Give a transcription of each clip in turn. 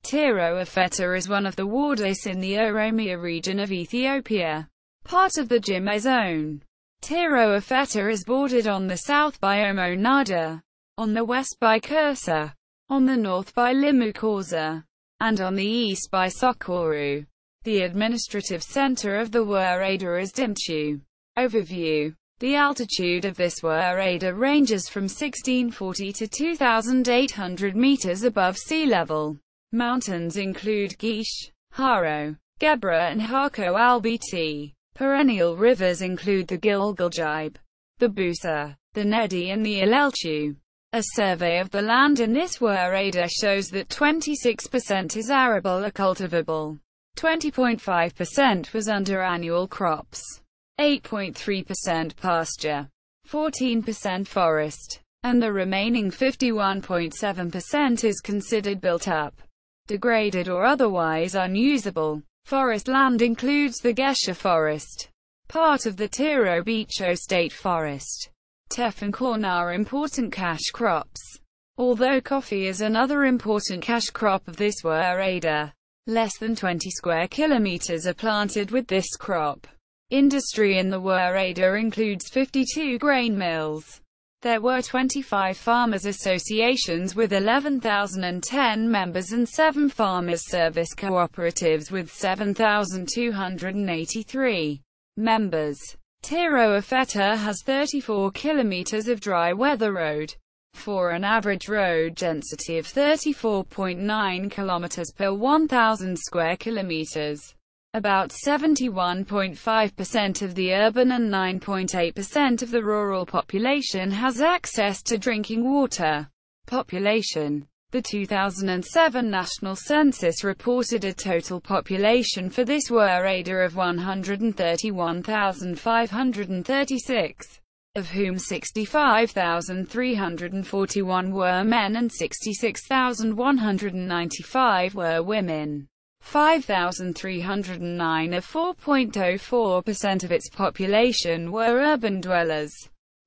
Tiro Afeta is one of the woredas in the Oromia region of Ethiopia, part of the Jimma Zone. Tiro Afeta is bordered on the south by Omo Nada, on the west by Kersa, on the north by Limmu Kosa, and on the east by Sokoru. The administrative center of the woreda is Dimtu. Overview. The altitude of this woreda ranges from 1640 to 2,800 meters above sea level. Mountains include Gish, Haro, Gebra and Hako Albt. Perennial rivers include the Gilgiljibe, the Busa, the Nedi and the Ilelchu. A survey of the land in this woreda shows that 26% is arable or cultivable, 20.5% was under annual crops, 8.3% pasture, 14% forest, and the remaining 51.7% is considered built up, degraded or otherwise unusable. Forest land includes the Gesha Forest, part of the Tiro Becho State Forest. Teff and corn are important cash crops, although coffee is another important cash crop of this woreda. Less than 20 square kilometers are planted with this crop. Industry in the woreda includes 52 grain mills. There were 25 farmers associations with 11,010 members and 7 farmers service cooperatives with 7,283 members. Tiro Afeta has 34 kilometers of dry weather road, for an average road density of 34.9 kilometers per 1,000 square kilometers. About 71.5% of the urban and 9.8% of the rural population has access to drinking water. Population. The 2007 National Census reported a total population for this woreda of 131,536, of whom 65,341 were men and 66,195 were women. 5,309 or 4.04% of its population were urban dwellers.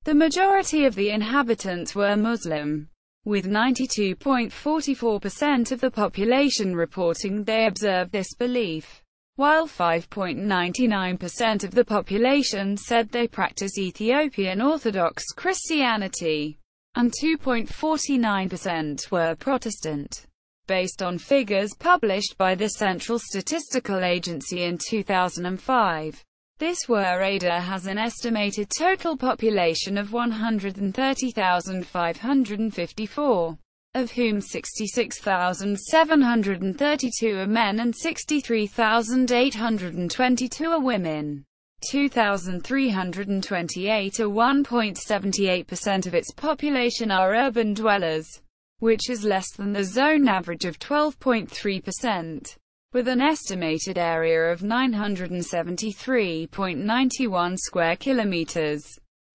The majority of the inhabitants were Muslim, with 92.44% of the population reporting they observe this belief, while 5.99% of the population said they practice Ethiopian Orthodox Christianity, and 2.49% were Protestant. Based on figures published by the Central Statistical Agency in 2005, this woreda has an estimated total population of 130,554, of whom 66,732 are men and 63,822 are women. 2,328 or 1.78% of its population are urban dwellers, which is less than the zone average of 12.3%, with an estimated area of 973.91 square kilometers.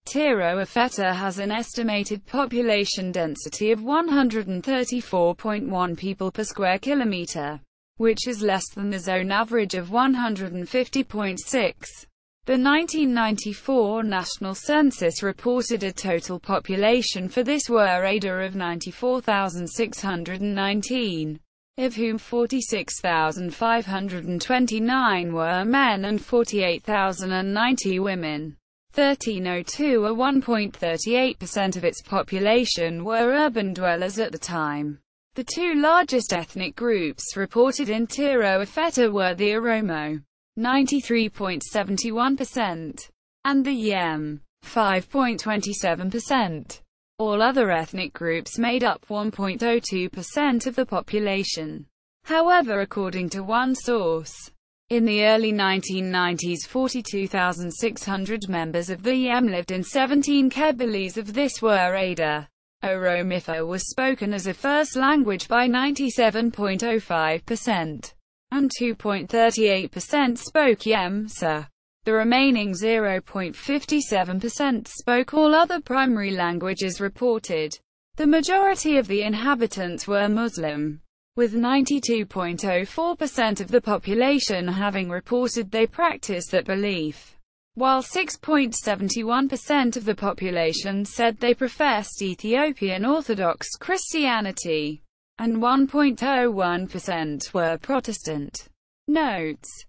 Tiro Afeta has an estimated population density of 134.1 people per square kilometer, which is less than the zone average of 150.6. The 1994 National Census reported a total population for this woreda of 94,619, of whom 46,529 were men and 48,090 women. 1,302 or 1.38% of its population were urban dwellers at the time. The two largest ethnic groups reported in Tiro Afeta were the Oromo, 93.71%, and the Yem, 5.27%. All other ethnic groups made up 1.02% of the population. However, according to one source, in the early 1990s 42,600 members of the Yem lived in 17 kebiles of this woreda. Oromifa was spoken as a first language by 97.05%. and 2.38% spoke Yemsa. The remaining 0.57% spoke all other primary languages reported. The majority of the inhabitants were Muslim, with 92.04% of the population having reported they practice that belief, while 6.71% of the population said they professed Ethiopian Orthodox Christianity. and 1.01% were Protestant. Notes